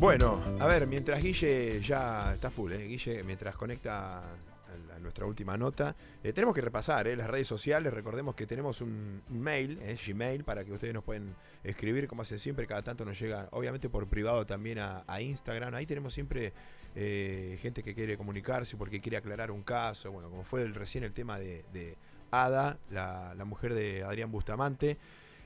Bueno, a ver, mientras Guille ya está full, Guille, mientras conecta a nuestra última nota, tenemos que repasar las redes sociales. Recordemos que tenemos un mail, Gmail, para que ustedes nos pueden escribir, como hacen siempre. Cada tanto nos llega, obviamente por privado también a Instagram. Ahí tenemos siempre gente que quiere comunicarse porque quiere aclarar un caso. Bueno, como fue recién el tema de Ada, la mujer de Adrián Bustamante.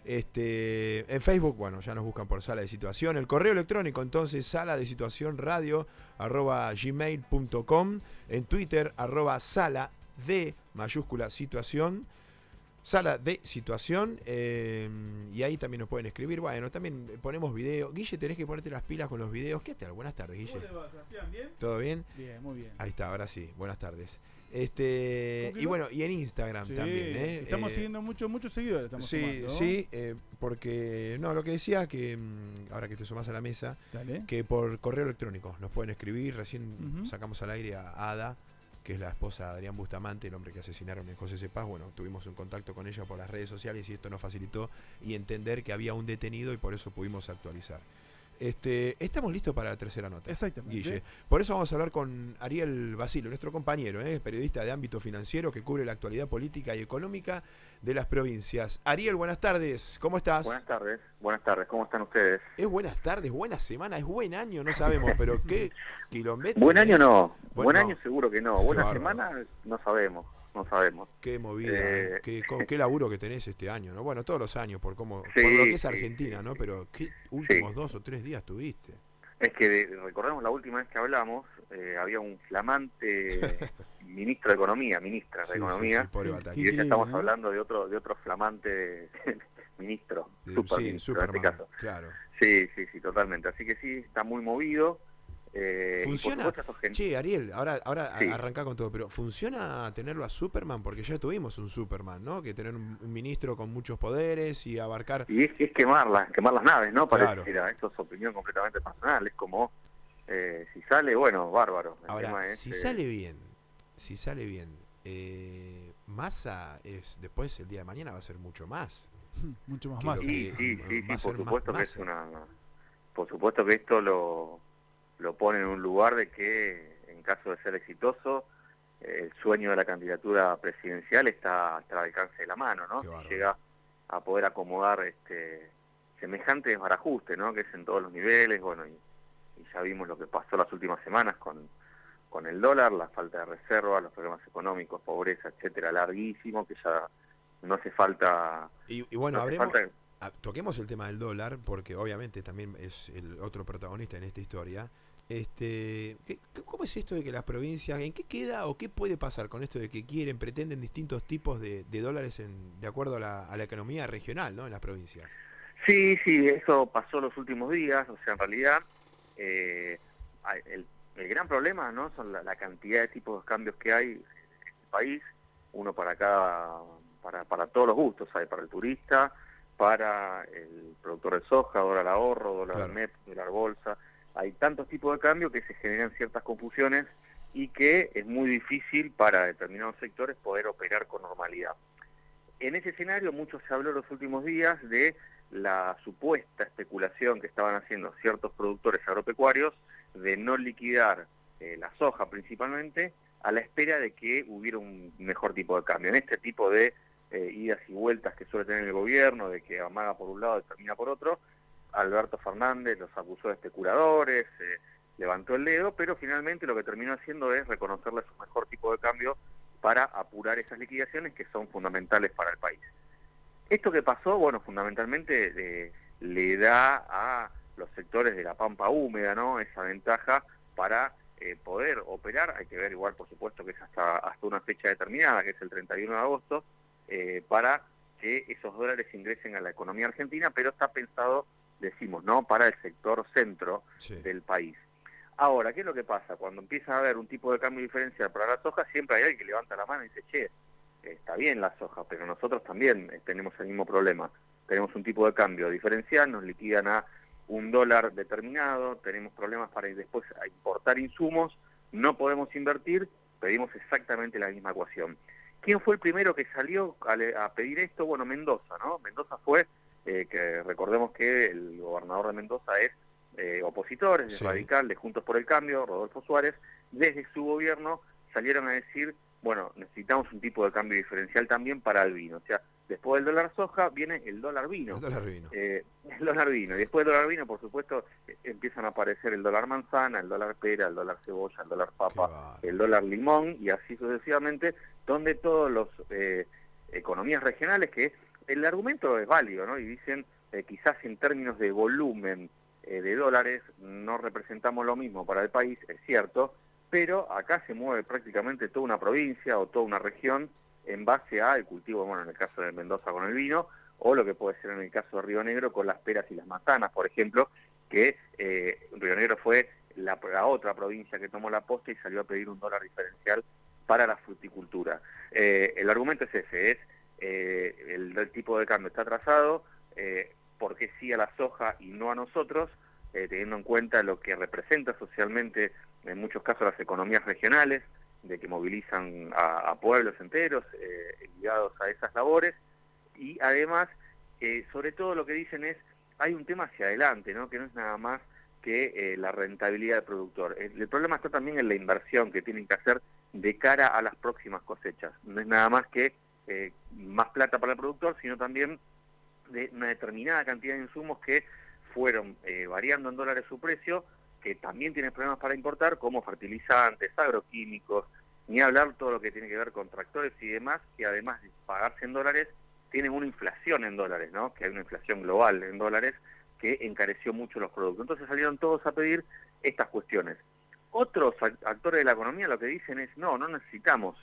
En Facebook, bueno, ya nos buscan por Sala de Situación. El correo electrónico, entonces, saladesituacionradio@gmail.com. En Twitter, @sala de mayúscula situación. Sala de situación. Y ahí también nos pueden escribir. Bueno, también ponemos video. Guille, tenés que ponerte las pilas con los videos. ¿Qué tal? Buenas tardes, Guille. ¿Cómo te va, Sebastián? ¿Bien? ¿Todo bien? Bien, muy bien. Ahí está, ahora sí. Buenas tardes. Y bueno, y en Instagram Sí, también. Estamos siguiendo muchos seguidores. Estamos sumando. Sí, porque no, lo que decía que ahora que te sumás a la mesa, Dale. que por correo electrónico nos pueden escribir. Recién sacamos al aire a Ada, que es la esposa de Adrián Bustamante, el hombre que asesinaron en José Cepaz. Bueno, tuvimos un contacto con ella por las redes sociales y esto nos facilitó y entender que había un detenido y por eso pudimos actualizar. Estamos listos para la tercera nota. Exactamente. Guille. Por eso vamos a hablar con Ariel Basilio, nuestro compañero, periodista de ámbito financiero que cubre la actualidad política y económica de las provincias. Ariel, buenas tardes, ¿cómo estás? Buenas tardes, ¿cómo están ustedes? Es buenas tardes, buena semana, es buen año, no sabemos, pero qué kilómetros. Buen año no, buen no. año seguro que no, buena bárbaro. Semana no sabemos. Qué movida, qué laburo que tenés este año, ¿no? Bueno, todos los años, por lo Sí, que es Argentina, sí. ¿no? Pero qué últimos 2 o 3 días tuviste. Es que recordemos la última vez que hablamos, había un flamante ministra de Economía, pobre batalla. y hoy ya estamos hablando de otro flamante ministro, superministro en este caso. Claro. Sí, totalmente, así que sí, está muy movido. ¿Funciona? Che, Ariel, ahora Sí. arrancá con todo, pero ¿funciona tenerlo a Superman? Porque ya tuvimos un Superman, ¿no? Que tener un ministro con muchos poderes y abarcar... Y es quemar las naves, ¿no? Claro. Pareciera, esto es opinión completamente personal, es como, si sale, bueno, bárbaro. El Ahora, tema es, si sale bien, Massa después, el día de mañana, va a ser mucho más. Mucho más Que más. lo Sí, va a ser por supuesto más que Massa. por supuesto que esto lo pone en un lugar de que, en caso de ser exitoso, el sueño de la candidatura presidencial está al alcance de la mano, ¿no? Qué Si bárbaro. llega a poder acomodar semejante desbarajuste, ¿no? Que es en todos los niveles, bueno, y ya vimos lo que pasó las últimas semanas con el dólar, la falta de reserva, los problemas económicos, pobreza, etcétera, larguísimo, que ya no hace falta... Y bueno, no hace falta- toquemos el tema del dólar, porque obviamente también es el otro protagonista en esta historia. ¿Cómo es esto de que las provincias, en qué queda o qué puede pasar con esto de que pretenden distintos tipos de dólares de acuerdo a la economía regional, ¿no? En las provincias. Sí, eso pasó los últimos días, o sea, en realidad el gran problema, ¿no? Son la cantidad de tipos de cambios que hay en este país, uno para todos los gustos, hay para el turista, para el productor de soja, dólar ahorro, dólar Claro. MEP, dólar bolsa. Hay tantos tipos de cambio que se generan ciertas confusiones y que es muy difícil para determinados sectores poder operar con normalidad. En ese escenario mucho se habló los últimos días de la supuesta especulación que estaban haciendo ciertos productores agropecuarios de no liquidar la soja principalmente a la espera de que hubiera un mejor tipo de cambio. En este tipo de idas y vueltas que suele tener el gobierno, de que amaga por un lado y termina por otro, Alberto Fernández los acusó de especuladores, levantó el dedo, pero finalmente lo que terminó haciendo es reconocerles un mejor tipo de cambio para apurar esas liquidaciones que son fundamentales para el país. Esto que pasó, bueno, fundamentalmente le da a los sectores de la pampa húmeda, ¿no? Esa ventaja para poder operar. Hay que ver igual, por supuesto, que es hasta una fecha determinada, que es el 31 de agosto, para que esos dólares ingresen a la economía argentina, pero está pensado, decimos, ¿no?, para el sector centro del país. Ahora, ¿qué es lo que pasa? Cuando empieza a haber un tipo de cambio diferencial para la soja, siempre hay alguien que levanta la mano y dice, che, está bien la soja, pero nosotros también tenemos el mismo problema. Tenemos un tipo de cambio diferencial, nos liquidan a un dólar determinado, tenemos problemas para ir después a importar insumos, no podemos invertir, pedimos exactamente la misma ecuación. ¿Quién fue el primero que salió a pedir esto? Bueno, Mendoza, ¿no? Mendoza fue, que recordemos que el gobernador de Mendoza es opositores, de Sí. Radical, de Juntos por el Cambio, Rodolfo Suárez, desde su gobierno salieron a decir, bueno, necesitamos un tipo de cambio diferencial también para el vino. O sea, después del dólar soja viene el dólar vino. El dólar vino. El dólar vino. Y después del dólar vino, por supuesto, empiezan a aparecer el dólar manzana, el dólar pera, el dólar cebolla, el dólar papa, el dólar limón, y así sucesivamente, donde todos los economías regionales, que el argumento es válido, ¿no? Y dicen, quizás en términos de volumen de dólares no representamos lo mismo para el país, es cierto, pero acá se mueve prácticamente toda una provincia o toda una región en base al cultivo, bueno, en el caso de Mendoza con el vino, o lo que puede ser en el caso de Río Negro con las peras y las manzanas, por ejemplo, que Río Negro fue la otra provincia que tomó la posta y salió a pedir un dólar diferencial para la fruticultura. El argumento es ese, el tipo de cambio está atrasado, porque sí a la soja y no a nosotros, teniendo en cuenta lo que representa socialmente en muchos casos las economías regionales, de que movilizan a pueblos enteros ligados a esas labores, y además, sobre todo lo que dicen es, hay un tema hacia adelante, ¿no? Que no es nada más que la rentabilidad del productor. El problema está también en la inversión que tienen que hacer de cara a las próximas cosechas. No es nada más que más plata para el productor, sino también de una determinada cantidad de insumos que fueron variando en dólares su precio, que también tienen problemas para importar, como fertilizantes, agroquímicos, ni hablar todo lo que tiene que ver con tractores y demás, que además de pagarse en dólares, tienen una inflación en dólares, ¿no? Que hay una inflación global en dólares que encareció mucho los productos. Entonces salieron todos a pedir estas cuestiones. Otros actores de la economía lo que dicen es, no necesitamos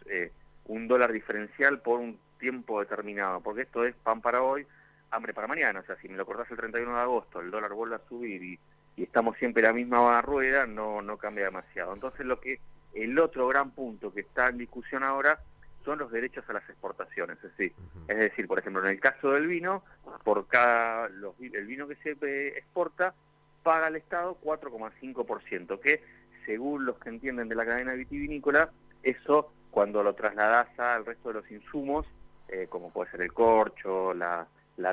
un dólar diferencial por un tiempo determinado, porque esto es pan para hoy, hambre para mañana. O sea, si me lo cortás el 31 de agosto, el dólar vuelve a subir y estamos siempre en la misma rueda, no cambia demasiado. Entonces el otro gran punto que está en discusión ahora son los derechos a las exportaciones. Es decir, por ejemplo, en el caso del vino, por cada el vino que se exporta, paga el Estado 4,5%, que según los que entienden de la cadena vitivinícola, eso cuando lo trasladás al resto de los insumos, como puede ser el corcho, la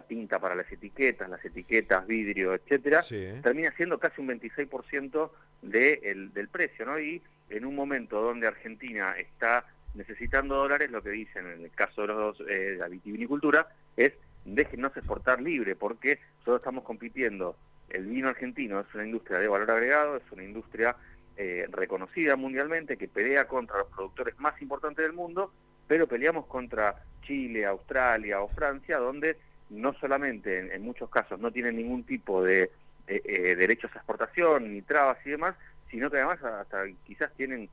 tinta para las etiquetas, vidrio, etcétera, termina siendo casi un 26% del precio, ¿no? Y en un momento donde Argentina está necesitando dólares, lo que dicen en el caso de la vitivinicultura es déjennos exportar libre, porque solo estamos compitiendo. El vino argentino es una industria de valor agregado, es una industria reconocida mundialmente, que pelea contra los productores más importantes del mundo, pero peleamos contra Chile, Australia o Francia, donde no solamente en muchos casos no tienen ningún tipo de derechos a exportación, ni trabas y demás, sino que además hasta quizás tienen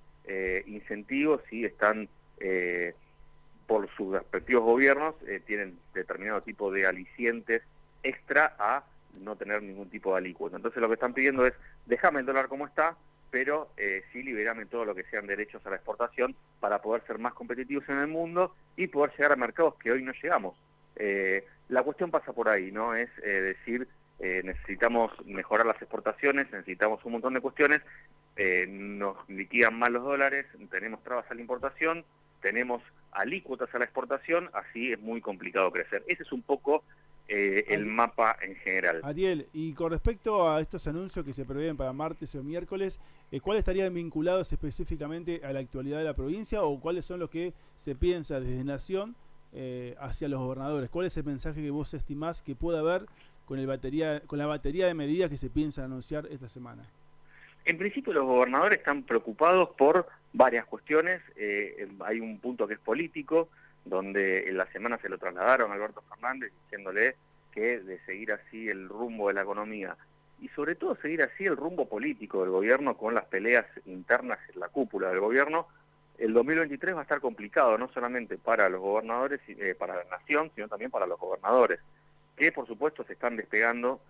incentivos y están, por sus respectivos gobiernos, tienen determinado tipo de alicientes extra a no tener ningún tipo de alícuota. Entonces lo que están pidiendo es, déjame el dólar como está, pero sí liberame todo lo que sean derechos a la exportación para poder ser más competitivos en el mundo y poder llegar a mercados que hoy no llegamos. La cuestión pasa por ahí, ¿no? Es decir, necesitamos mejorar las exportaciones, necesitamos un montón de cuestiones, nos liquidan mal los dólares, tenemos trabas a la importación, tenemos alícuotas a la exportación, así es muy complicado crecer. Ese es un poco el mapa en general. Ariel, y con respecto a estos anuncios que se prevén para martes o miércoles, ¿cuáles estarían vinculados específicamente a la actualidad de la provincia o cuáles son los que se piensa desde Nación hacia los gobernadores? ¿Cuál es el mensaje que vos estimás que pueda haber con la batería de medidas que se piensan anunciar esta semana? En principio los gobernadores están preocupados por varias cuestiones. Hay un punto que es político, donde en la semana se lo trasladaron a Alberto Fernández diciéndole que de seguir así el rumbo de la economía y sobre todo seguir así el rumbo político del gobierno con las peleas internas en la cúpula del gobierno, el 2023 va a estar complicado no solamente para los gobernadores, para la nación, sino también para los gobernadores, que por supuesto se están despegando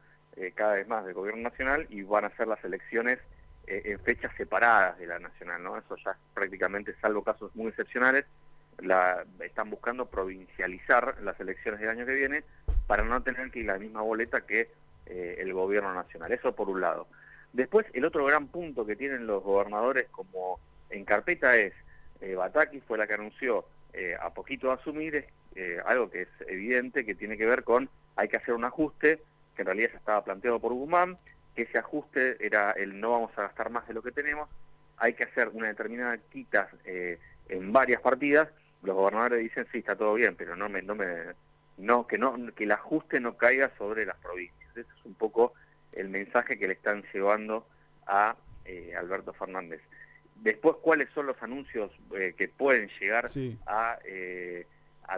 cada vez más del gobierno nacional y van a hacer las elecciones en fechas separadas de la nacional, ¿no? Eso ya prácticamente, salvo casos muy excepcionales, están buscando provincializar las elecciones del año que viene para no tener que ir la misma boleta que el gobierno nacional. Eso por un lado. Después, el otro gran punto que tienen los gobernadores como en carpeta es, Bataki fue la que anunció a poquito de asumir algo que es evidente, que tiene que ver con hay que hacer un ajuste, que en realidad ya estaba planteado por Guzmán, que ese ajuste era el no vamos a gastar más de lo que tenemos, hay que hacer una determinada quitas en varias partidas. Los gobernadores dicen, sí, está todo bien, pero que el ajuste no caiga sobre las provincias. Ese es un poco el mensaje que le están llevando a Alberto Fernández. Después, ¿cuáles son los anuncios que pueden llegar a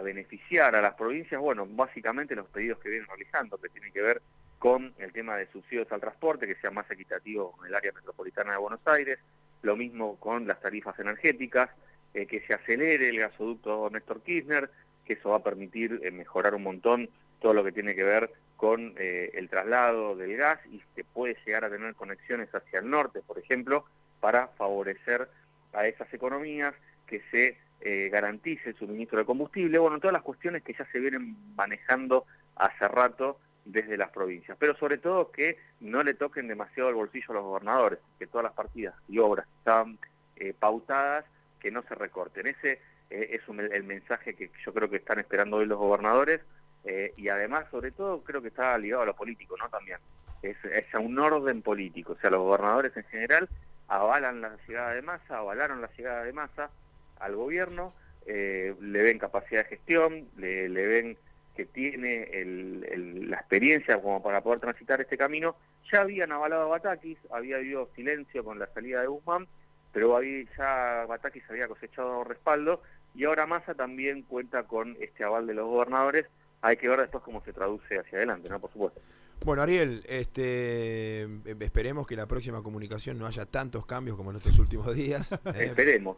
beneficiar a las provincias? Bueno, básicamente los pedidos que vienen realizando, que tienen que ver con el tema de subsidios al transporte, que sea más equitativo en el área metropolitana de Buenos Aires, lo mismo con las tarifas energéticas, que se acelere el gasoducto Néstor Kirchner, que eso va a permitir mejorar un montón todo lo que tiene que ver con el traslado del gas, y que puede llegar a tener conexiones hacia el norte, por ejemplo, para favorecer a esas economías, que se garantice el suministro de combustible. Bueno, todas las cuestiones que ya se vienen manejando hace rato desde las provincias, pero sobre todo que no le toquen demasiado el bolsillo a los gobernadores, que todas las partidas y obras que están pautadas, que no se recorten.Ese es el mensaje que yo creo que están esperando hoy los gobernadores, y además, sobre todo, creo que está ligado a lo político, ¿no? También es a un orden político. O sea, los gobernadores en general avalaron la llegada de Massa al gobierno, le ven capacidad de gestión, le ven que tiene la experiencia como para poder transitar este camino. Ya habían avalado a Batakis, había habido silencio con la salida de Guzmán, pero ya Batakis había cosechado respaldo, y ahora Massa también cuenta con este aval de los gobernadores. Hay que ver después cómo se traduce hacia adelante, ¿no? Por supuesto. Bueno, Ariel, esperemos que la próxima comunicación no haya tantos cambios como en estos últimos días. Esperemos.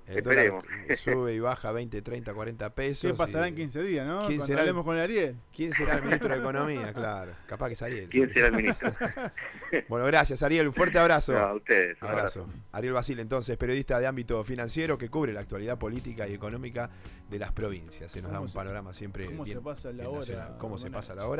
Sube y baja 20, 30, 40 pesos. ¿Qué pasará en 15 días, no? ¿Quién Cuando será hablemos con Ariel. ¿Quién será el ministro de Economía? Claro, capaz que es Ariel. ¿Quién será el ministro? Bueno, gracias, Ariel. Un fuerte abrazo. No, a ustedes. Abrazo. Ariel Basile, entonces, periodista de ámbito financiero que cubre la actualidad política y económica de las provincias. Se nos da un panorama siempre ¿Cómo bien, se pasa la bien hora? nacional. ¿Cómo se pasa la hora?